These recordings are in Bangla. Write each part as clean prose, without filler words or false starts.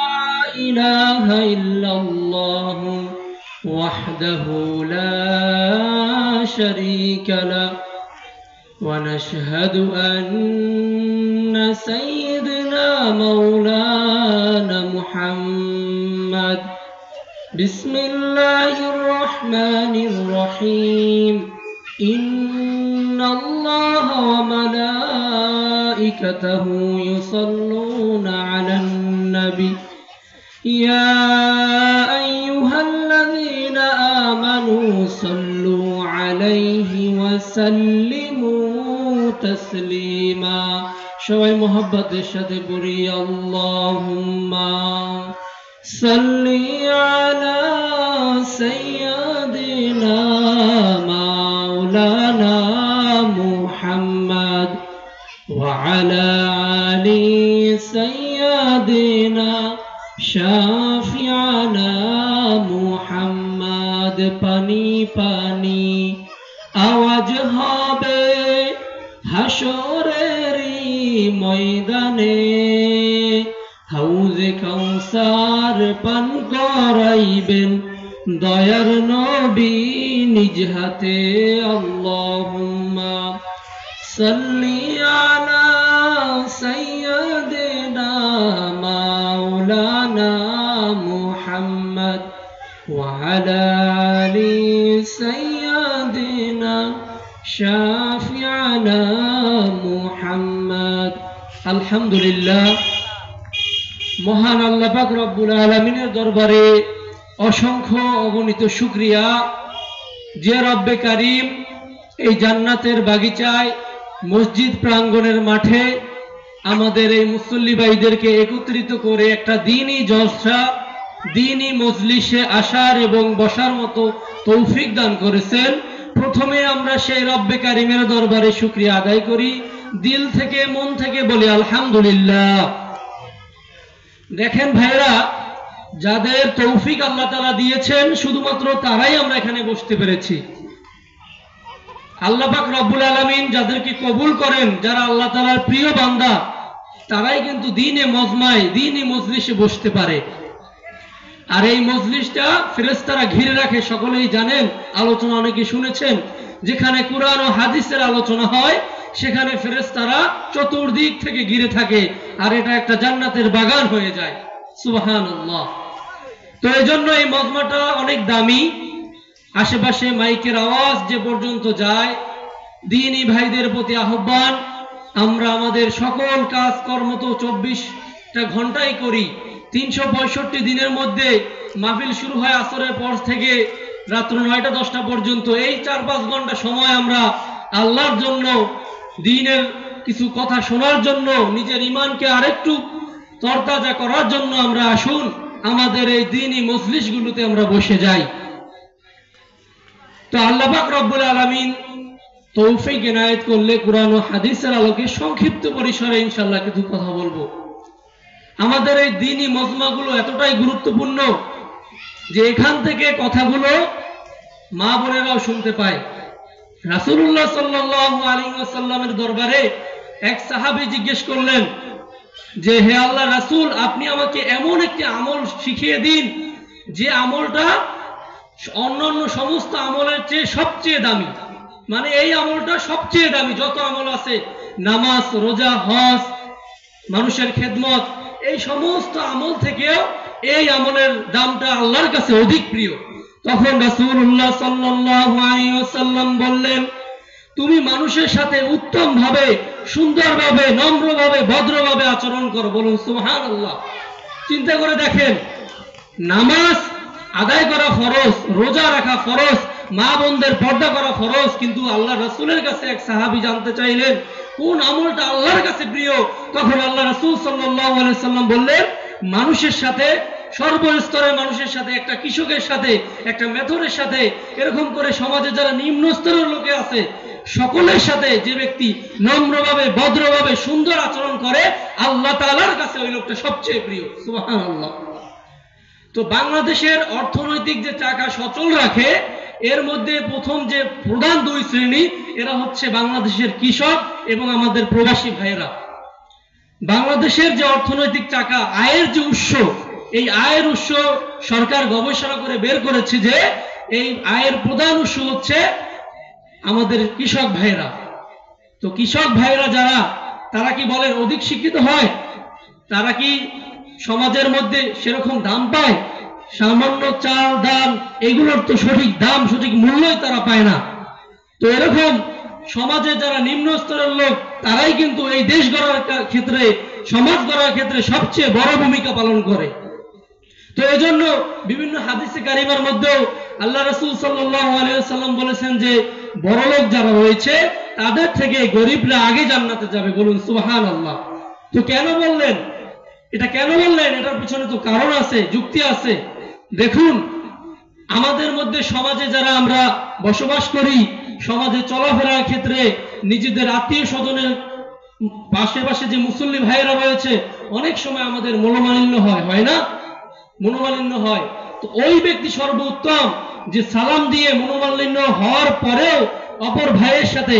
إله إلا الله وحده لا شريك له ونشهد أن سيدنا مولانا محمد بسم الله الرحمن الرحيم إن الله وملائكته يصلون على النبي يا أيها الذين آمنوا صلوا عليه وسلموا تسليما সবাই মোহাব্বতের সাথে পড়ি আল্লাহুম্মা সাল্লি আলা সাইয়্যিদিনা মাওলানা মুহাম্মদ ওয়া আলা আলি সাইয়্যিদিনা শাফিআনা মুহাম্মদ পানি পানি আওয়াজ হবে হাসরের ময়দানে হাউজে কাউসার পান করাইবেন দয়ার নবী নিজ হাতে আল্লাহুম্মা সাল্লি আলা সাইয়্যিদিনা মাওলানা মুহাম্মদ ওয়া আলা আলি সাইয়্যিদিনা শাফিআনা মুহাম্মদ আলহামদুলিল্লাহ মহান আল্লাহ পাক রব্বুল আলামিনের দরবারে অসংখ্য অগণিত শুকরিয়া যে রব্বে কারীম এই জান্নাতের বাগিচায় মসজিদ প্রাঙ্গণের মাঠে আমাদের এই মুসল্লি ভাইদেরকে একত্রিত করে একটা দ্বীনি জলসা দ্বীনি মজলিসে আসার এবং বসার মতো তৌফিক দান করেছেন। প্রথমে আমরা সেই রব্বে কারীমের দরবারে শুকরিয়া আদায় করি, দিল থেকে মন থেকে বলি আলহামদুলিল্লাহ। দেখেন ভাইরা, যাদের তৌফিক আল্লাহ তাআলা দিয়েছেন শুধুমাত্র তারাই আমরা এখানে বসতে পেরেছি। আল্লাহ পাক রব্বুল আলামিন যাদেরকে কবুল করেন, যারা আল্লাহ তাআলার প্রিয় বান্দা, তারাই কিন্তু দ্বীনে মজমায় দ্বীনি মজলিসে বসতে পারে। আর এই মজলিসটা ফেরেশতারা ঘিরে রাখে, সকলেই জানেন, আলোচনা অনেকে শুনেছেন। যেখানে কুরআন ও হাদিসের আলোচনা হয় সেখানে ফেরেশতারা চতুর্দিক থেকে ঘিরে থাকে, আর এটা একটা জান্নাতের বাগান হয়ে যায়। সুবহানাল্লাহ। তো এজন্য এই মজমাটা অনেক দামি। আশেপাশে মাইকের আওয়াজ যে পর্যন্ত যায়, দ্বীনি ভাইদের প্রতি আহ্বান, আমরা আমাদের সকল কাজকর্ম তো 24টা ঘন্টাই করি, 365 দিনের মধ্যে মাহফিল শুরু হয় আসরের পর থেকে রাত্র 9টা-10টা পর্যন্ত। এই 4-5 ঘন্টা সময় আমরা আল্লাহর জন্য, দ্বীনের কিছু কথা শোনার জন্য, নিজের ঈমানকে আরেকটু তরতাজা করার জন্য আমরা আসুন আমাদের এই দ্বীনি মজলিসগুলোতে আমরা বসে যাই। তো আল্লাহ পাক রব্বুল আলামিন তৌফিক ইনায়েত করলে কুরআন ও হাদিসের আলোকে সংক্ষিপ্ত পরিসরে ইনশাআল্লাহ কিছু কথা বলবো। আমাদের এই দ্বীনি মজমাগুলো এতটাই গুরুত্বপূর্ণ যে এখান থেকে কথাগুলো মা বোনেরাও শুনতে পায়। রাসূলুল্লাহ সাল্লাল্লাহু আলাইহি ওয়াসাল্লামের দরবারে এক সাহাবী জিজ্ঞেস করলেন যে, হে আল্লাহ রাসূল, আপনি আমাকে এমন একটি আমল শিখিয়ে দিন যে আমলটা অন্যান্য সমস্ত আমলের চেয়ে সবচেয়ে দামি। মানে এই আমলটা সবচেয়ে দামি, যত আমল আছে, নামাজ, রোজা, হজ, মানুষের খেদমত, এই সমস্ত আমল থেকেও এই আমলের দামটা আল্লাহর কাছে অধিক প্রিয়। তখন রাসূলুল্লাহ সাল্লাল্লাহু আলাইহি ওয়াসাল্লাম বললেন, তুমি মানুষের সাথে উত্তম ভাবে, সুন্দরভাবে, নম্রভাবে, ভদ্রভাবে আচরণ করো। বলুন সুবহানাল্লাহ। চিন্তা করে দেখেন, নামাজ আদায় করা ফরজ, রোজা রাখা ফরজ, মা বোনদের পর্দা করা ফরজ, কিন্তু আল্লাহ রাসূলের কাছে এক সাহাবী জানতে চাইলেন কোন আমলটা আল্লাহর কাছে প্রিয়। তখন আল্লাহ রাসূল সাল্লাল্লাহু আলাইহি সাল্লাম বললেন, মানুষের সাথে, সর্বস্তরের মানুষের সাথে, একটা কৃষকের সাথে, একটা মেথরের সাথে, এরকম করে সমাজে যারা নিম্ন স্তরের লোকে আছে সকলের সাথে যে ব্যক্তি নম্রভাবে, ভদ্রভাবে, সুন্দর আচরণ করে, আল্লাহ তাআলার কাছে ওই লোকটা সবচেয়ে প্রিয়। সুবহানাল্লাহ। তো বাংলাদেশের অর্থনৈতিক যে চাকা সচল রাখে, এর মধ্যে প্রথম যে প্রধান দুই শ্রেণী, এরা হচ্ছে বাংলাদেশের কৃষক এবং আমাদের প্রবাসী ভাইয়েরা। বাংলাদেশের যে অর্থনৈতিক চাকা, আয়ের যে উৎস, এই আয়ের উৎস সরকার গবেষণা করে বের করেছে যে এই আয়ের প্রধান উৎস হচ্ছে আমাদের কৃষক ভাইরা। তো কৃষক ভাইরা যারা, তারা কি বলেন অধিক শিক্ষিত হয়? তারা কি সমাজের মধ্যে সেরকম দাম পায়? সামান্য চাল ডাল এগুলোর তো সঠিক দাম, সঠিক মূল্যই তারা পায় না। তো এরকম সমাজে যারা নিম্ন স্তরের লোক, তারাই কিন্তু এই দেশ গড়ার ক্ষেত্রে, সমাজ গড়ার ক্ষেত্রে সবচেয়ে বড় ভূমিকা পালন করে। তো এজন্য বিভিন্ন হাদিসে কারিমার মধ্যেও আল্লাহ রাসূল সাল্লাল্লাহু আলাইহি ওয়াসাল্লাম বলেছেন যে বড়লোক যারা রয়েছে তাদের থেকে গরিবরা আগে জান্নাতে যাবে। বলুন সুবহানাল্লাহ। তো কেন বললেন এটা? কেন বললেন? এটার পিছনে তো কারণ আছে, যুক্তি আছে। দেখুন, আমাদের মধ্যে সমাজে যারা আমরা বসবাস করি, সমাজে চলাফেরার ক্ষেত্রে নিজেদের আত্মীয় স্বজনের পাশে পাশে যে মুসল্লি ভাইয়েরা রয়েছে, অনেক সময় আমাদের মনোমালিন্য হয় না? মনোমালিন্য হয়। তো ওই ব্যক্তি সর্বোত্তম যে সালাম দিয়ে মনোমালিন্য হওয়ার পরেও অপর ভাইয়ের সাথে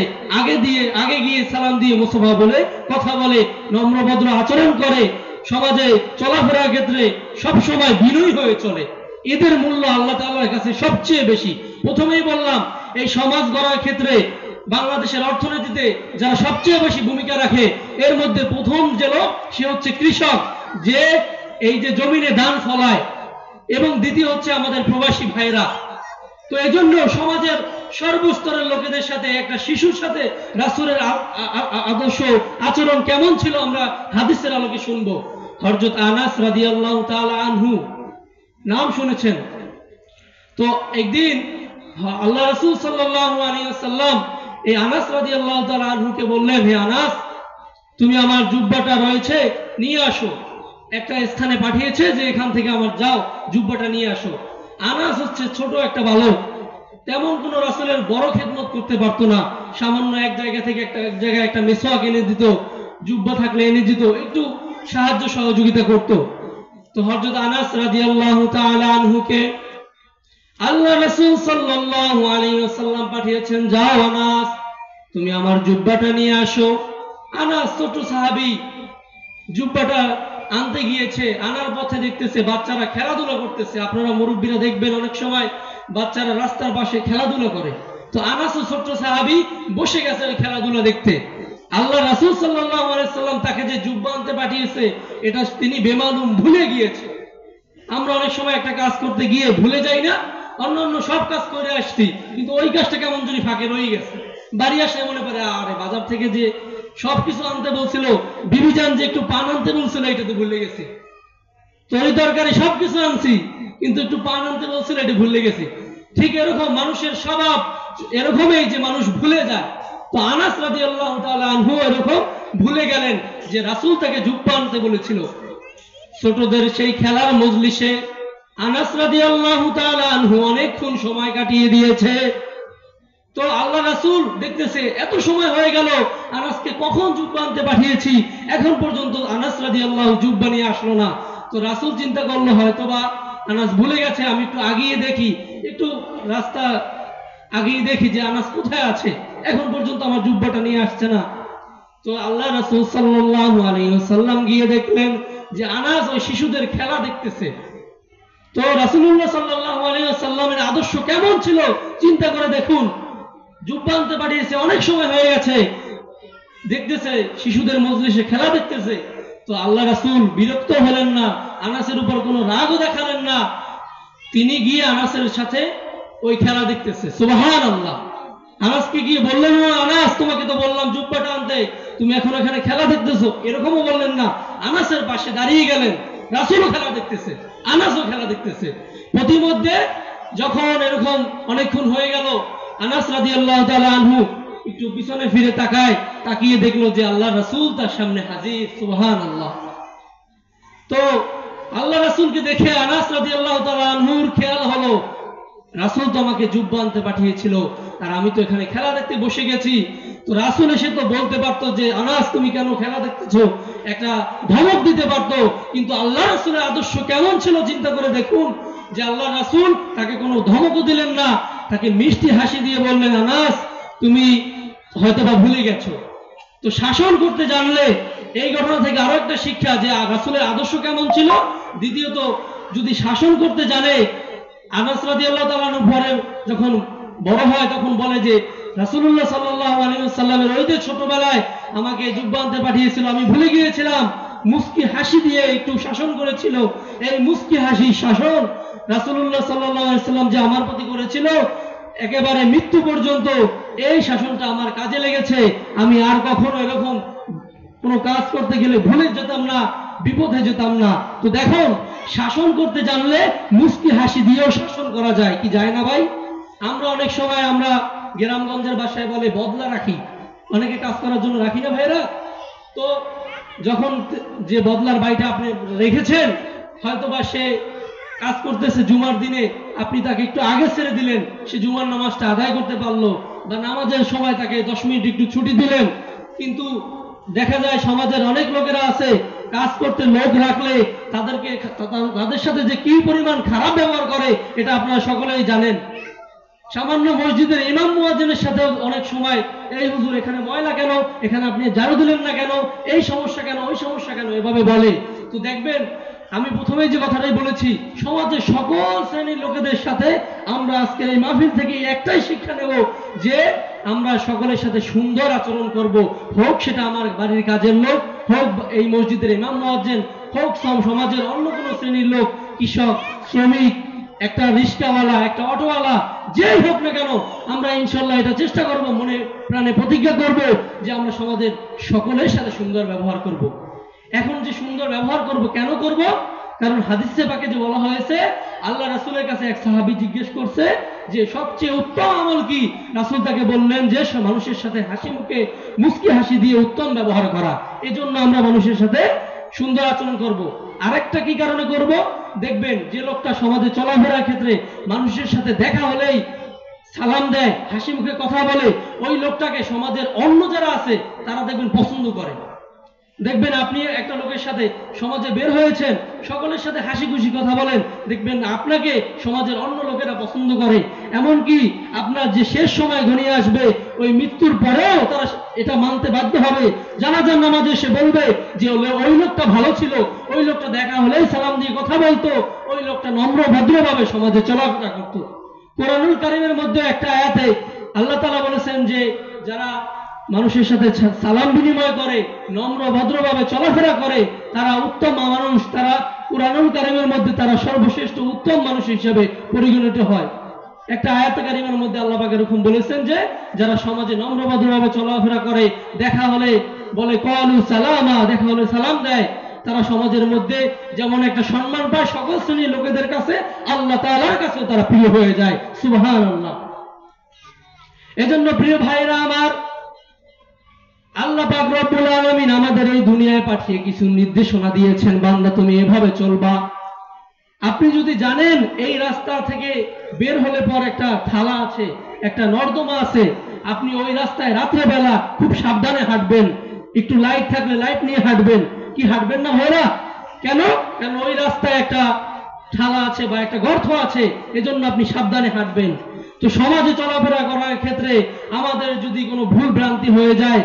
আগে গিয়ে সালাম দিয়ে মুসাফা বলে কথা বলে, নম্রভদ্র আচরণ করে, সমাজে চলাফেরার ক্ষেত্রে সব সময় বিনয়ী হয়ে চলে। এদের মূল্য আল্লাহ তাআলার কাছে সবচেয়ে বেশি। প্রথমেই বললাম, এই সমাজ গড়ার ক্ষেত্রে বাংলাদেশের অর্থনীতিতে যারা সবচেয়ে বেশি ভূমিকা রাখে, এর মধ্যে প্রথম যে লোক সে হচ্ছে কৃষক, যে এই যে জমিনে ধান ফলায়, এবং দ্বিতীয় হচ্ছে আমাদের প্রবাসী ভাইরা। তো এই জন্য সমাজের সর্বস্তরের লোকেদের সাথে একটা শিশুর সাথে রাসূলের আদর্শ আচরণ কেমন ছিল আমরা হাদিসের আলোকে শুনবো। হযরত আনাস রাদিয়াল্লাহু তাআলা আনহু নাম শুনেছেন। তো একদিন আল্লাহ রাসূল সাল্লাল্লাহু আলাইহি ওয়াসাল্লাম এই আনাস রাদিয়াল্লাহু তাআলা আনহুকে বললেন, হে আনাস, তুমি আমার জুব্বাটা রয়েছে নিয়ে আসো। একটা স্থানে পাঠিয়েছে যে এখান থেকে আমার যাও, জুব্বাটা নিয়ে আসো। আনাস হচ্ছে ছোট একটা বালক, তেমন কোন রাসূলের বড় খেদমত করতে পারতো না। সামান্য এক জায়গা থেকে এক জায়গায় একটা মেসওয়াক এনে দিত, জুব্বা থাকলে এনে দিত, একটু সাহায্য সহযোগিতা করত। তো হযরত আনাস রাদিয়াল্লাহু তাআলা আনহুকে আল্লাহ রাসূল সাল্লাল্লাহু আলাইহি ওয়াসাল্লাম পাঠিয়েছেন, যাও আনাস, তুমি আমার জুব্বাটা নিয়ে আসো। আনাস ছোট সাহাবী, জুব্বাটা আনতে গিয়েছে। আনার পথে দেখতেছে বাচ্চারা খেলাধুলা করতেছে। আপনারা মুরব্বীরা দেখবেন অনেক সময় বাচ্চারা রাস্তার পাশে খেলাধুলা করে। তো আনাসও ছোট্ট সাহাবী বসে গেছে ওই খেলাধুলা দেখতে। আল্লাহ রাসূল সাল্লাল্লাহু আলাইহি ওয়াসাল্লাম তাকে যে জুব্বা আনতে পাঠিয়েছে এটা তিনি বেমালুম ভুলে গিয়েছে। আমরা অনেক সময় একটা কাজ করতে গিয়ে ভুলে যাই না? অন্যান্য সব কাজ করে আসছি, কিন্তু ওই কাজটা কেমন যদি ফাঁকে রয়ে গেছে। বাড়ি আসলে মনে পড়ে, আরে বাজার থেকে যে সবকিছু আনতে বলছিল, বিবিজান যে একটু পান আনতে বলছিল, এটা তো ভুলে গেছি। তরি তরকারি সবকিছু আনছি, কিন্তু একটু পান আনতে বলছিল, এটা ভুলে গেছি। ঠিক এরকম মানুষের স্বভাব এরকমই যে মানুষ ভুলে যায়। তো আনাস রাদিয়াল্লাহু তাআলা আনহু এরকম ভুলে গেলেন যে রাসূল তাকে জুব্বা আনতে বলেছিল। ছোটদের সেই খেলার মজলিসে আনাস রাদিয়াল্লাহু তাআলা আনহু অনেকক্ষণ সময় কাটিয়ে দিয়েছে। তো আল্লাহ রাসূল দেখতেছে এত সময় হয়ে গেল, আনাসকে কখন জুব্বা আনতে পাঠিয়েছি, এখন পর্যন্ত আনাস রাদিয়াল্লাহু জুব্বা নিয়ে আসলো না। তো রাসূল চিন্তা করলো হয়তোবা আনাস ভুলে গেছে, আমি একটু আগিয়ে দেখি, একটু রাস্তা আগিয়ে দেখি যে আনাস কোথায় আছে, এখন পর্যন্ত আমার জুব্বাটা নিয়ে আসছে না। তো আল্লাহ রাসূল সাল্লাল্লাহু আলাইহি ওয়াসাল্লাম গিয়ে দেখলেন যে আনাস ওই শিশুদের খেলা দেখতেছে। তো রাসূলুল্লাহ সাল্লাল্লাহু আলাইহি ওয়াসাল্লামের আদর্শ কেমন ছিল চিন্তা করে দেখুন। জুব্বা আনতে পাঠিয়েছে, অনেক সময় হয়ে গেছে, দেখতেছে শিশুদের মজলিসে খেলা দেখতেছে। তো আল্লাহ রাসূল বিরক্ত হলেন না, আনাসের উপর কোনো রাগও দেখালেন না। তিনি গিয়ে আনাসের সাথে ওই খেলা দেখতেছে। সুবহানাল্লাহ। আনাসকে গিয়ে বললেন, আনাস, তোমাকে তো বললাম জুব্বাটা আনতে, তুমি এখন এখানে খেলা দেখতেছো, এরকমও বললেন না। আনাসের পাশে দাঁড়িয়ে গেলেন। রাসূলও খেলা দেখতেছে, আনাসও খেলা দেখতেছে। প্রতিমধ্যে যখন এরকম অনেকক্ষণ হয়ে গেল, আনাস রাদিয়াল্লাহু তাআলা আনহু একটু পিছনে ফিরে তাকিয়ে দেখলো যে আল্লাহ রাসূল তার সামনে হাজির। সুবহানাল্লাহ। তো আল্লাহ রাসূলকে দেখে আনাস রাদিয়াল্লাহু তাআলা আনহুর খেয়াল হলো, রাসূল তো আমাকে জুব্বা আনতে পাঠিয়েছিল, আর আমি তো এখানে খেলা দেখতে বসে গেছি। তো রাসূল এসে তো বলতে পারতো যে আনাস তুমি কেন খেলা দেখতেছো, একটা ধমক দিতে পারতো। কিন্তু আল্লাহ রাসূলের আদর্শ কেমন ছিল চিন্তা করে দেখুন, যে আল্লাহ রাসূল তাকে কোনো ধমকও দিলেন না, তাকে মিষ্টি হাসি দিয়ে বললেন, আনাস তুমি হয়তোবা ভুলে গেছো। তো তো শাসন করতে জানলে এই ঘটনা থেকে আরো একটা শিক্ষা যে রাসূলের আদর্শ কেমন ছিল। দ্বিতীয়ত যদি শাসন করতে জানে, আনাস রাদিয়াল্লাহু তাআলা আনহু পরে যখন বড় হয় তখন বলে যে রাসূলুল্লাহ সাল্লাল্লাহু আলাইহি ওয়াসাল্লামের ওই যে ছোটবেলায় আমাকে যুব্বা আনতে পাঠিয়েছিল, আমি ভুলে গিয়েছিলাম, মুস্কি হাসি দিয়ে একটু শাসন করেছিল। এই মুস্কি হাসি শাসন রাসূলুল্লাহ সাল্লাল্লাহু আলাইহি ওয়াসাল্লাম যে আমার প্রতি করেছিল একেবারে মৃত্যু পর্যন্ত, এই শাসনটা আমার কাজে লেগেছে। আমি আর কখনো এরকম কোনো কাজ করতে গেলে ভুলে যেতাম না, বিপদে যেতাম না। তো দেখুন, শাসন করতে জানলে মুস্কি হাসি দিয়েও শাসন করা যায়, কি যায় না ভাই? আমরা অনেক সময় আমরা গ্রামগঞ্জের বাসায় বলে বদলা রাখি, অনেকে কাজ করার জন্য রাখি না ভাইরা? তো যখন যে বদলার বাড়িটা আপনি রেখেছেন, হয়তোবা সে কাজ করতেছে জুমার দিনে, আপনি তাকে একটু আগে ছেড়ে দিলেন, সে জুমার নামাজটা আদায় করতে পারলো, বা নামাজের সময় তাকে 10 মিনিট একটু ছুটি দিলেন। কিন্তু দেখা যায় সমাজের অনেক লোকেরা আছে, কাজ করতে লোক রাখলে তাদের সাথে যে কি পরিমাণ খারাপ ব্যবহার করে এটা আপনারা সকলেই জানেন। সামান্য মসজিদের ইমাম মুয়াজ্জিনের সাথে অনেক সময়, এই হুজুর এখানে ময়লা কেন, এখানে আপনি ঝাড়ু দিলেন না কেন, এই সমস্যা কেন, ওই সমস্যা কেন, এভাবে বলে। তো দেখবেন, আমি প্রথমেই যে কথাটাই বলেছি, সমাজের সকল শ্রেণীর লোকেদের সাথে আমরা আজকের এই মাহফিল থেকে একটাই শিক্ষা নেব যে আমরা সকলের সাথে সুন্দর আচরণ করব। হোক সেটা আমার বাড়ির কাজের লোক, হোক এই মসজিদের ইমাম মুয়াজ্জিন, হোক সমাজের অন্য কোনো শ্রেণীর লোক, কৃষক, শ্রমিক, একটা রিক্সাওয়ালা, একটা অটোওয়ালা, যেই হোক না কেন, আমরা ইনশাল্লাহ এটা চেষ্টা করব, মনে প্রাণে প্রতিজ্ঞা করব যে আমরা সমাজের সকলের সাথে সুন্দর ব্যবহার করব। এখন যে সুন্দর ব্যবহার করব, কেন করব? কারণ হাদিসে পাকে যে বলা হয়েছে, আল্লাহ রাসূলের কাছে এক সাহাবী জিজ্ঞেস করছে যে সবচেয়ে উত্তম আমল কি? রাসূল তাকে বললেন যে মানুষের সাথে হাসি মুখে মুস্কি হাসি দিয়ে উত্তম ব্যবহার করা। এজন্য আমরা মানুষের সাথে সুন্দর আচরণ করব। আরেকটা কি কারণে করব? দেখবেন, যে লোকটা সমাজে চলাফেরার ক্ষেত্রে মানুষের সাথে দেখা হলেই সালাম দেয়, হাসি মুখে কথা বলে, ওই লোকটাকে সমাজের অন্য যারা আছে তারা দেখবেন পছন্দ করে। দেখবেন আপনি একটা লোকের সাথে সমাজে বের হয়েছেন, সকলের সাথে হাসি খুশি কথা বলেন, দেখবেন আপনাকে সমাজের অন্য লোকেরা পছন্দ করে। এমনকি আপনার যে শেষ সময় ঘনিয়ে আসবে, ওই মৃত্যুর পরেও তারা এটা মানতে বাধ্য হবে। জানাজার নামাজে সে বলবে যে ওই লোকটা ভালো ছিল, ওই লোকটা দেখা হলেই সালাম দিয়ে কথা বলতো, ওই লোকটা নম্র ভদ্রভাবে সমাজে চলাফেরা করত। কোরআনুল কারীমের মধ্যে একটা আয়াতে আল্লাহ তাআলা বলেছেন যে যারা মানুষের সাথে সালাম বিনিময় করে, নম্র ভদ্রভাবে চলাফেরা করে, তারা উত্তম মানুষ, তারা কুরআনুল কারীমের মধ্যে তারা সর্বশ্রেষ্ঠ উত্তম মানুষ হিসেবে পরিগণিত হয়। একটা আয়াত কারীমের মধ্যে আল্লাহ পাক এরকম বলেছেন যে যারা সমাজে নম্র ভদ্রভাবে চলাফেরা করে, দেখা হলে বলে ক্বালু সালামা, দেখা হলে সালাম দেয়, তারা সমাজের মধ্যে যেমন একটা সম্মান পায় সকল শ্রেণীর লোকেদের কাছে, আল্লাহ তাআলার কাছেও তারা প্রিয় হয়ে যায়। সুবহানাল্লাহ। এজন্য প্রিয় ভাইরা আমার, আল্লাহ পাক রব্বুল আলামিন আমাদের এই দুনিয়ায় পাঠিয়ে কিছু নির্দেশনা দিয়েছেন, বান্দা তুমি এভাবে চলবা। আপনি যদি জানেন এই রাস্তা থেকে বের হলে পর একটা থালা আছে, একটা নর্দমা আছে, আপনি ওই রাস্তায় রাত্রে বেলা খুব সাবধানে হাঁটবেন, একটু লাইট থাকলে লাইট নিয়ে হাঁটবেন। কি হাঁটবেন না ভাইরা? কেন? কারণ ওই রাস্তায় একটা থালা আছে বা একটা গর্ত আছে, এজন্য আপনি সাবধানে হাঁটবেন। তো সমাজে চলাফেরা করার ক্ষেত্রে আমাদের যদি কোনো ভুল ভ্রান্তি হয়ে যায়,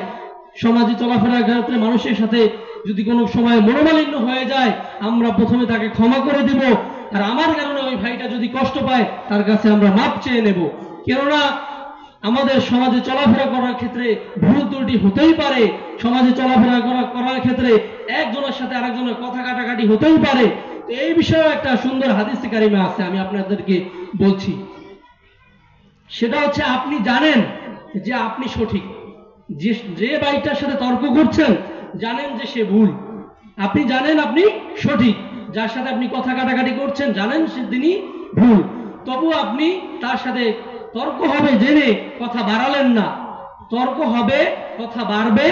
সমাজে চলাফেরার ক্ষেত্রে মানুষের সাথে যদি কোনো সময় মনোমালিন্য হয়ে যায়, আমরা প্রথমে তাকে ক্ষমা করে দিব। আর আমার কারণে ওই ভাইটা যদি কষ্ট পায়, তার কাছে আমরা মাপ চেয়ে নেব। কেননা আমাদের সমাজে চলাফেরা করার ক্ষেত্রে ভুল ত্রুটি হতেই পারে, সমাজে চলাফেরা করার ক্ষেত্রে একজনের সাথে আরেকজনের কথা কাটাকাটি হতেই পারে। তো এই বিষয়ে একটা সুন্দর হাদিসে কারিমা আছে, আমি আপনাদেরকে বলছি। সেটা হচ্ছে, আপনি জানেন যে আপনি সঠিক, যে ভাইটার সাথে তর্ক করছেন জানেন যে সে ভুল, আপনি জানেন আপনি সঠিক, যার সাথে আপনি কথা কাটাকাটি করছেন জানেন তিনি ভুল, তবু আপনি তার সাথে তর্ক হবে জেনে কথা বাড়ালেন না। তর্ক হবে, কথা বাড়বে,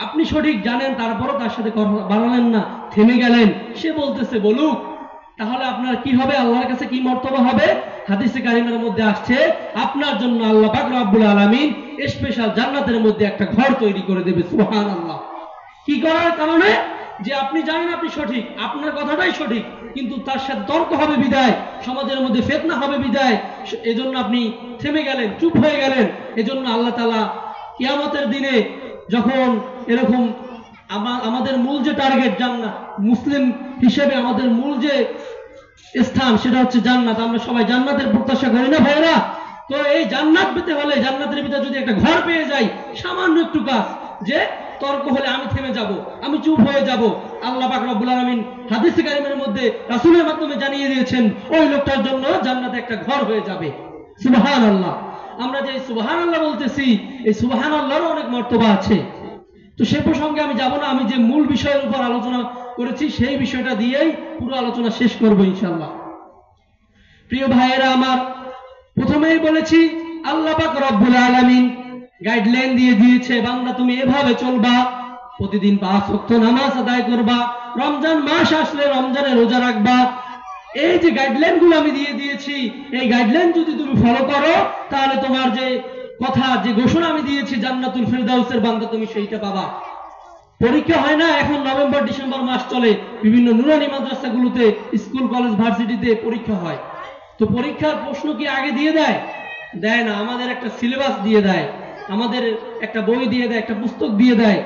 আপনি সঠিক জানেন, তারপরও তার সাথে কথা বাড়ালেন না, থেমে গেলেন। সে বলতেছে বলুক, তাহলে আপনার কি হবে? আল্লাহর কাছে কি মর্তবা হবে? হাদিসে কারিমের মধ্যে আসছে, আপনার জন্য আল্লাহ পাক রব্বুল আলামিন স্পেশাল জান্নাতের মধ্যে একটা ঘর তৈরি করে দেবে। সুবহানাল্লাহ। কি করার কারণে? যে আপনি জানেন আপনি সঠিক, আপনার কথাটাই সঠিক, কিন্তু তার সাথে তর্ক হবে বিদায়, সমাজের মধ্যে ফিতনা হবে বিদায়, এজন্য আপনি থেমে গেলেন, চুপ হয়ে গেলেন। এজন্য আল্লাহ তাআলা কিয়ামতের দিনে যখন এরকম আমাদের মূল যে টার্গেট জান্নাত, মুসলিম হিসেবে আমাদের মূল যে স্থান সেটা হচ্ছে জান্নাত, আমরা সবাই জান্নাতের প্রত্যাশা করি না ভাইরা? তো এই জান্নাত পেতে হলে জান্নাতের ভিতরে যদি একটা ঘর পেয়ে যাই, সামান্য একটু কাজ, যে তর্ক হলে আমি থেমে যাব, আমি চুপ হয়ে যাব, আল্লাহ পাক রব্বুল আলামিন হাদিস কারিমের মধ্যে রাসূলের মাধ্যমে জানিয়ে দিয়েছেন ওই লোকটার জন্য জান্নাতে একটা ঘর হয়ে যাবে। সুবহানাল্লাহ। আমরা যে সুবহানাল্লাহ বলতেছি, এই সুবহানাল্লাহর অনেক মর্তবা আছে। তো সে প্রসঙ্গে আমি যাব না, আমি যে মূল বিষয়ের উপর আলোচনা করেছি সেই বিষয়টা দিয়েই পুরো আলোচনা শেষ করব ইনশাআল্লাহ। প্রিয় ভাইয়েরা আমার, প্রথমেই বলেছি আল্লাহ পাক রব্বুল আলামিন গাইডলাইন দিয়ে দিয়েছে, বান্দা তুমি এভাবে চলবা, প্রতিদিন 5 ওয়াক্ত নামাজ আদায় করবা, রমজান মাস আসলে রমজানে রোজা রাখবা। এই যে গাইডলাইন গুলো আমি দিয়ে দিয়েছি, এই গাইডলাইন যদি তুমি ফলো করো তাহলে তোমার যে কথা, যে ঘোষণা আমি দিয়েছি জান্নাতুল ফিরদাউসের বান্দা তুমি সেইটা পাবা। পরীক্ষা হয় না এখন, নভেম্বর ডিসেম্বর মাস চলে, বিভিন্ন নুরানি মাদ্রাসাগুলোতে, স্কুল কলেজ ভার্সিটিতে পরীক্ষা হয়। তো পরীক্ষার প্রশ্ন কি আগে দিয়ে দেয়? দেয় না। আমাদের একটা সিলেবাস দিয়ে দেয়, আমাদের একটা বই দিয়ে দেয়, একটা পুস্তক দিয়ে দেয়।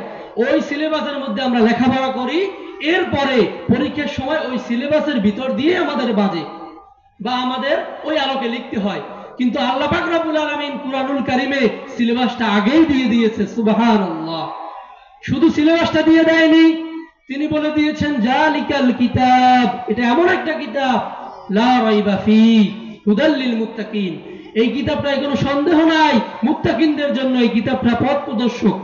ওই সিলেবাসের মধ্যে আমরা লেখাপড়া করি, এরপরে পরীক্ষার সময় ওই সিলেবাসের ভিতর দিয়ে আমাদের বাজে বা আমাদের ওই আলোকে লিখতে হয়। কিন্তু আল্লাহ পাক রব্বুল আলামিন কুরআনুল কারীমে সিলেবাসটা আগেই দিয়ে দিয়েছে। সুবহানাল্লাহ। শুধু সিলেবাসটা দিয়ে দেয়নি, তিনি বলে দিয়েছেন জালিকাল কিতাব, এটা এমন একটা কিতাব লা রাইবা ফি হুদাল লিল মুত্তাকিন, এই কিতাবটায় কোনো সন্দেহ নাই মুত্তাকিনদের জন্য, এই কিতাবটা পথ প্রদর্শক।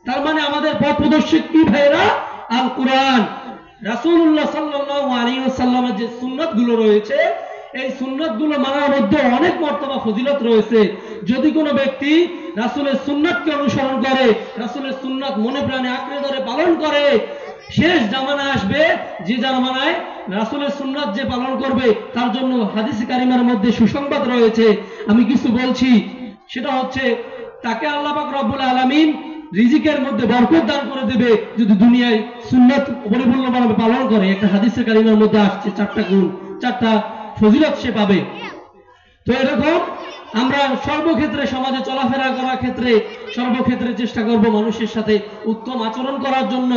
তার মানে আমাদের পথ প্রদর্শক কি ভাইরা? আল কুরআন। রাসূলুল্লাহ সাল্লাল্লাহু আলাইহি ওয়াসাল্লামের যে সুন্নাতগুলো রয়েছে, এই সুন্নাতগুলো মানার মধ্যে অনেক মর্তবা ফজিলত রয়েছে। যদি কোনো ব্যক্তি রাসূলের সুন্নাতকে অনুসরণ করে, রাসূলের সুন্নাত মনে প্রাণে আঁকড়ে ধরে পালন করে, শেষ জামানা আসবে যে জামানায় রাসূলের সুন্নাত যে পালন করবে তার জন্য হাদিস কারিমার মধ্যে সুসংবাদ রয়েছে। আমি কিছু বলছি, সেটা হচ্ছে তাকে আল্লাহ পাক রব্বুল আলামিন রিজিকের মধ্যে বরকত দান করে দেবে যদি দুনিয়ায় সুন্নাত পরিপূর্ণভাবে পালন করে। একটা হাদিসের কারিমার মধ্যে আসছে 4টা গুণ, 4টা ফজিলত সে পাবে। তো এরকম আমরা সর্বক্ষেত্রে সমাজে চলাফেরা করার ক্ষেত্রে সর্বক্ষেত্রে চেষ্টা করব মানুষের সাথে উত্তম আচরণ করার জন্য,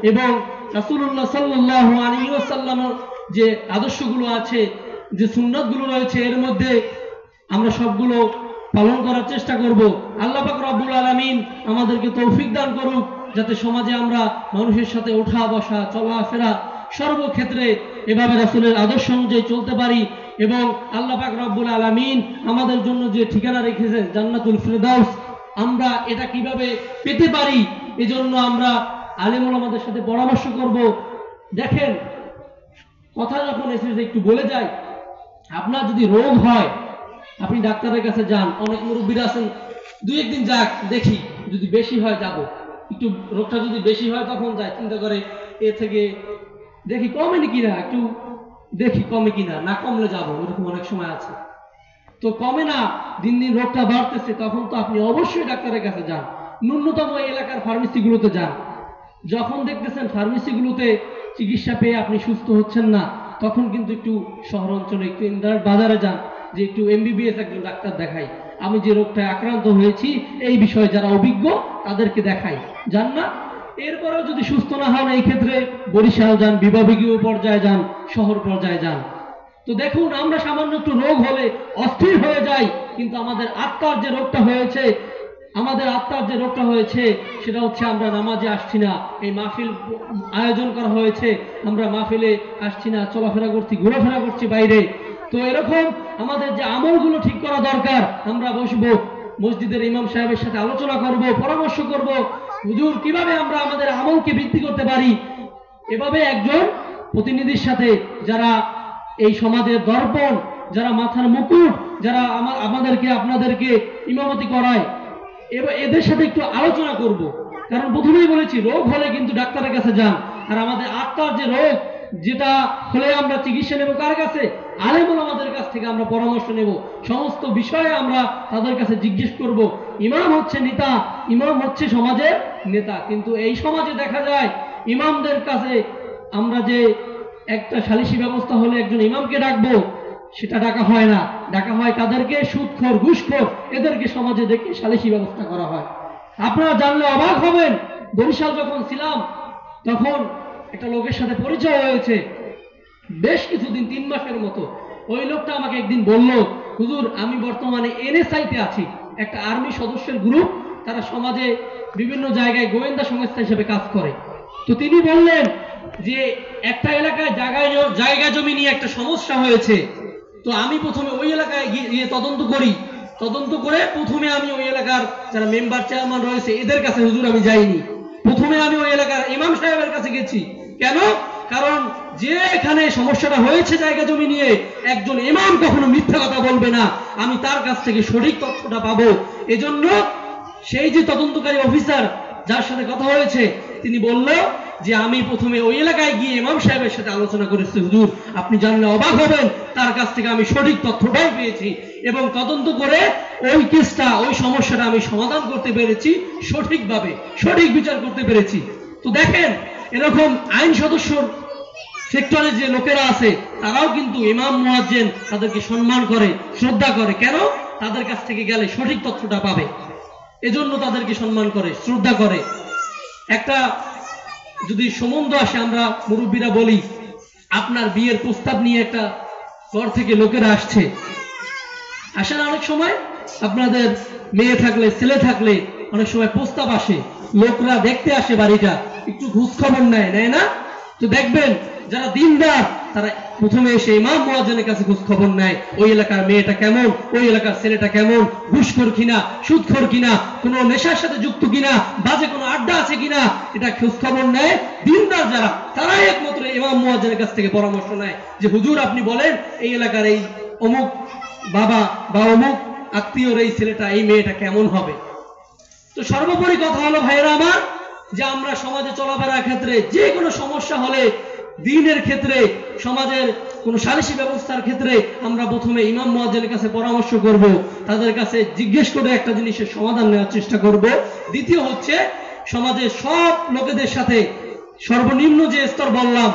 এবং রাসূলুল্লাহ সাল্লাল্লাহু আলাইহি ওয়াসাল্লামের যে আদর্শগুলো আছে, যে সুন্নাতগুলো রয়েছে, এর মধ্যে আমরা সবগুলো পালন করার চেষ্টা করব। আল্লাহ পাক রব্বুল আলামিন আমাদেরকে তৌফিক দান করুক, যাতে সমাজে আমরা মানুষের সাথে ওঠা বসা চলাফেরা সর্বক্ষেত্রে এভাবে রাসূলের আদর্শ অনুযায়ী চলতে পারি, এবং আল্লাহ পাক রব্বুল আলামিন আমাদের জন্য যে ঠিকানা রেখেছেন জান্নাতুল ফিরদাউস, আমরা এটা কিভাবে পেতে পারি এজন্য আমরা আলেম ওলামাদের সাথে পরামর্শ করব। দেখেন, কথা যখন এসে একটু বলে যায়, আপনার যদি রোগ হয় আপনি ডাক্তারের কাছে যান, অনেক মুরব্বীরা আছেন 2-1 দিন যাক দেখি, যদি বেশি হয় যাব, একটু রোগটা যদি বেশি হয় তখন যায়, চিন্তা করে এ থেকে দেখি কমে কিনা, একটু দেখি কমে কিনা, না কমলে যাবো, এরকম অনেক সময় আছে। তো কমে না, দিন দিন রোগটা বাড়তেছে, তখন তো আপনি অবশ্যই ডাক্তারের কাছে যান, ন্যূনতম এলাকার ফার্মেসিগুলোতে যান। যখন দেখতেছেন ফার্মেসিগুলোতে চিকিৎসা পেয়ে আপনি সুস্থ হচ্ছেন না, তখন কিন্তু একটু শহর অঞ্চলে, একটু ইন্টারনেট বাজারে যান, যে একটু এমবিবিএস একজন ডাক্তার দেখাই, আমি যে রোগটায় আক্রান্ত হয়েছি এই বিষয়ে যারা অভিজ্ঞ তাদেরকে দেখাই, যান না? এরপরেও যদি সুস্থ না হন, এই ক্ষেত্রে বরিশাল যান, বিভাগীয় পর্যায়ে যান, শহর পর্যায়ে যান। তো দেখুন, আমরা সামান্য একটু রোগ হলে অস্থির হয়ে যাই, কিন্তু আমাদের আত্মার যে রোগটা হয়েছে, সেটা হচ্ছে আমরা নামাজে আসছি না, এই মাহফিল আয়োজন করা হয়েছে, আমরা মাহফিলে আসছি না, চলাফেরা করছি, ঘোরাফেরা করছি বাইরে। তো এরকম আমাদের যে আমলগুলো ঠিক করা দরকার, আমরা বসবো, মসজিদের ইমাম সাহেবের সাথে আলোচনা করব, পরামর্শ করব, হুজুর কিভাবে আমরা আমাদের আমলকে বৃদ্ধি করতে পারি। এভাবে একজন প্রতিনিধির সাথে, যারা এই সমাজের দর্পণ, যারা মাথার মুকুট, যারা আমাদেরকে আপনাদেরকে ইমামতি করায়, এদের সাথে একটু আলোচনা করব। কারণ প্রথমেই বলেছি, রোগ হলে কিন্তু ডাক্তারের কাছে যান, আর আমাদের আত্মার যে রোগ, যেটা হলে আমরা চিকিৎসা নেব কার কাছে? আলেম ওলামাদের কাছ থেকে আমরা পরামর্শ নেব, সমস্ত বিষয়ে আমরা তাদের কাছে জিজ্ঞেস করব। ইমাম হচ্ছে নেতা, ইমাম হচ্ছে সমাজের নেতা, কিন্তু এই সমাজে দেখা যায় ইমামদের কাছে আমরা যে একটা সালিশি ব্যবস্থা হলে একজন ইমামকে ডাকবো, সেটা ডাকা হয় না, ডাকা হয় তাদেরকে সুদখোর, ঘুষখোর, এদেরকে সমাজে ডেকে সালিশি ব্যবস্থা করা হয়। আপনারা জানলে অবাক হবেন, বরিশাল যখন ছিলাম তখন একটা লোকের সাথে পরিচয় হয়েছে বেশ কিছুদিন, 3 মাসের মতো। ওই লোকটা আমাকে একদিন বলল, হুজুর আমি বর্তমানে এনএসআইতে আছি, একটা আর্মি সদস্যের গ্রুপ, তারা সমাজে বিভিন্ন জায়গায় গোয়েন্দা সংস্থা হিসেবে কাজ করে। তো তিনি বললেন যে একটা এলাকায় জায়গা জমি নিয়ে একটা সমস্যা হয়েছে। তো আমি প্রথমে ওই এলাকায় গিয়ে তদন্ত করি, তদন্ত করে প্রথমে আমি ওই এলাকার যারা মেম্বার চেয়ারম্যান রয়েছে এদের কাছে হুজুর আমি যাইনি, প্রথমে আমি ওই এলাকার ইমাম সাহেবের কাছে গেছি। কেন? কারণ যে এখানে সমস্যাটা হয়েছে জায়গা জমি নিয়ে, একজন ইমাম কখনো মিথ্যা কথা বলবে না, আমি তার কাছ থেকে সঠিক তথ্যটা পাবো। এজন্য সেই যে তদন্তকারী অফিসার যার সাথে কথা হয়েছে তিনি বলল যে আমি প্রথমে ওই এলাকায় গিয়ে ইমাম সাহেবের সাথে আলোচনা করেছি, হুজুর আপনি জানলে অবাক হবেন, তার কাছ থেকে আমি সঠিক তথ্যটাই পেয়েছি এবং তদন্ত করে ওই কেসটা, ওই সমস্যাটা আমি সমাধান করতে পেরেছি সঠিকভাবে, সঠিক বিচার করতে পেরেছি। তো দেখেন, এরকম আইন সদস্য সেক্টরে যে লোকেরা আছে তারাও কিন্তু ইমাম মুয়াজ্জিন তাদেরকে সম্মান করে, শ্রদ্ধা করে। কেন? তাদের কাছ থেকে গেলে সঠিক তথ্যটা পাবে, এজন্য তাদেরকে সম্মান করে, শ্রদ্ধা করে। একটা যদি সম্বন্ধ আসে, আমরা মুরব্বীরা বলি, আপনার বিয়ের প্রস্তাব নিয়ে একটা ঘর থেকে লোকেরা আসছে, আসে না অনেক সময়? আপনাদের মেয়ে থাকলে, ছেলে থাকলে অনেক সময় প্রস্তাব আসে, লোকরা দেখতে আসে, বাড়িটা একটু খোঁজ খবর নেয় না? তো দেখবেন যারা দিনদার তারা প্রথমে এসে ইমাম মুয়াজ্জিনের কাছে খোঁজ খবর নেয়, ওই এলাকার মেয়েটা কেমন, ওই এলাকার ছেলেটা কেমন, ঘুষখোর কিনা, সুদখোর কিনা, কোনো নেশার সাথে যুক্ত কিনা, বাজে কোনো আড্ডা আছে কিনা, এটা খোঁজ খবর নেয় দিনদার যারা, তারাই একমাত্র ইমাম মুয়াজ্জিনের কাছ থেকে পরামর্শ নেয় যে হুজুর আপনি বলেন এই এলাকার এই অমুক বাবা বা অমুক আত্মীয়র এই ছেলেটা, এই মেয়েটা কেমন হবে। তো সর্বোপরি কথা হলো ভাইয়েরা আমার, যে আমরা সমাজে চলাফেরার ক্ষেত্রে যে কোনো সমস্যা হলে, দ্বীনের ক্ষেত্রে, সমাজের কোন সালিসি ব্যবস্থার ক্ষেত্রে আমরা প্রথমে ইমাম মুয়াজ্জিনের কাছে পরামর্শ করব, তাদের কাছে জিজ্ঞেস করে একটা জিনিসের সমাধান নেওয়ার চেষ্টা করব। দ্বিতীয় হচ্ছে সমাজের সব লোকেদের সাথে সর্বনিম্ন যে স্তর বললাম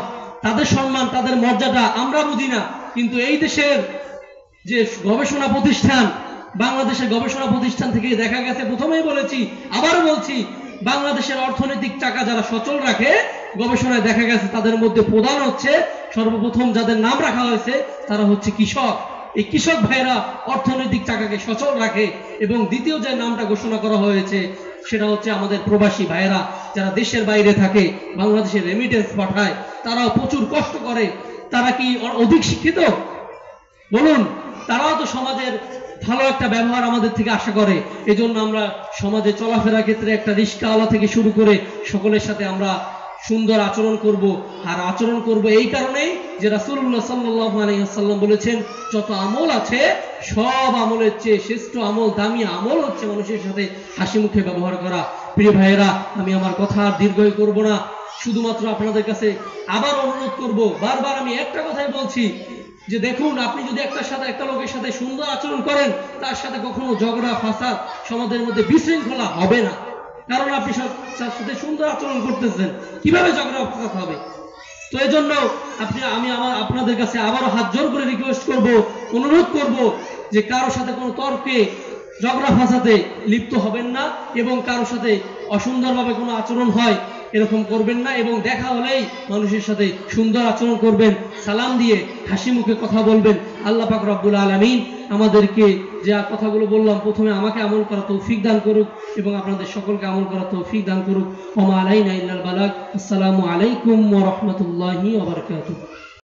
তাদের সম্মান, তাদের মর্যাদা আমরা বুঝি না, কিন্তু এই দেশের যে গবেষণা প্রতিষ্ঠান, বাংলাদেশের গবেষণা প্রতিষ্ঠান থেকে দেখা গেছে, প্রথমেই বলেছি আবারও বলছি, বাংলাদেশের অর্থনৈতিক চাকা যারা সচল রাখে, গবেষণায় দেখা গেছে তাদের মধ্যে প্রধান হচ্ছে, সর্বপ্রথম যাদের নাম রাখা হয়েছে তারা হচ্ছে কৃষক। এই কৃষক ভাইরা অর্থনৈতিক চাকাকে সচল রাখে। এবং দ্বিতীয় যে নামটা ঘোষণা করা হয়েছে সেটা হচ্ছে আমাদের প্রবাসী ভাইরা, যারা দেশের বাইরে থাকে, বাংলাদেশের রেমিটেন্স পাঠায়, তারাও প্রচুর কষ্ট করে। তারা কি অধিক শিক্ষিত? বলুন, তারাও তো সমাজের ভালো একটা ব্যবহার আমাদের থেকে আশা করে। এজন্য আমরা সমাজে চলাফেরার ক্ষেত্রে একটা রিস্কাওয়ালা থেকে শুরু করে সকলের সাথে আমরা সুন্দর আচরণ করব। আর আচরণ করব এই কারণেই যে রাসূলুল্লাহ সাল্লাল্লাহু আলাইহি ওয়াসাল্লাম বলেছেন, যত আমল আছে সব আমলের চেয়ে শ্রেষ্ঠ আমল, দামি আমল হচ্ছে মানুষের সাথে হাসি মুখে ব্যবহার করা। প্রিয় ভাইয়েরা, আমি আমার কথা আর দীর্ঘই করব না, শুধুমাত্র আপনাদের কাছে আবার অনুরোধ করব, বারবার আমি একটা কথাই বলছি, যে দেখুন, আপনি যদি একটা লোকের সাথে সুন্দর আচরণ করেন, তার সাথে কখনো ঝগড়া ফাসাদ, সমাজের মধ্যে বিশৃঙ্খলা হবে না। কারণ আপনি তার সাথে সুন্দর আচরণ করতেছেন, কিভাবে ঝগড়া ফাসাদ হবে? তো এই জন্য আমি আপনাদের কাছে আবারও হাত জোর করে রিকোয়েস্ট করব, অনুরোধ করব, যে কারোর সাথে কোনো তর্কে, ঝগড়া ফাসাদে লিপ্ত হবেন না, এবং কারোর সাথে অসুন্দরভাবে কোনো আচরণ হয় এরকম করবেন না। এবং দেখা হলেই মানুষের সাথে সুন্দর আচরণ করবেন, সালাম দিয়ে হাসি মুখে কথা বলবেন। আল্লাহ পাক রব্বুল আলামিন আমাদেরকে যে কথাগুলো বললাম, প্রথমে আমাকে আমল করা তৌফিক দান করুক এবং আপনাদের সকলকে আমল করা তৌফিক দান করুক। ওয়া মা আলাইনা ইল্লাল বালাগ। আসসালামু আলাইকুম ওয়া রাহমাতুল্লাহি ওয়া বারাকাতুহু।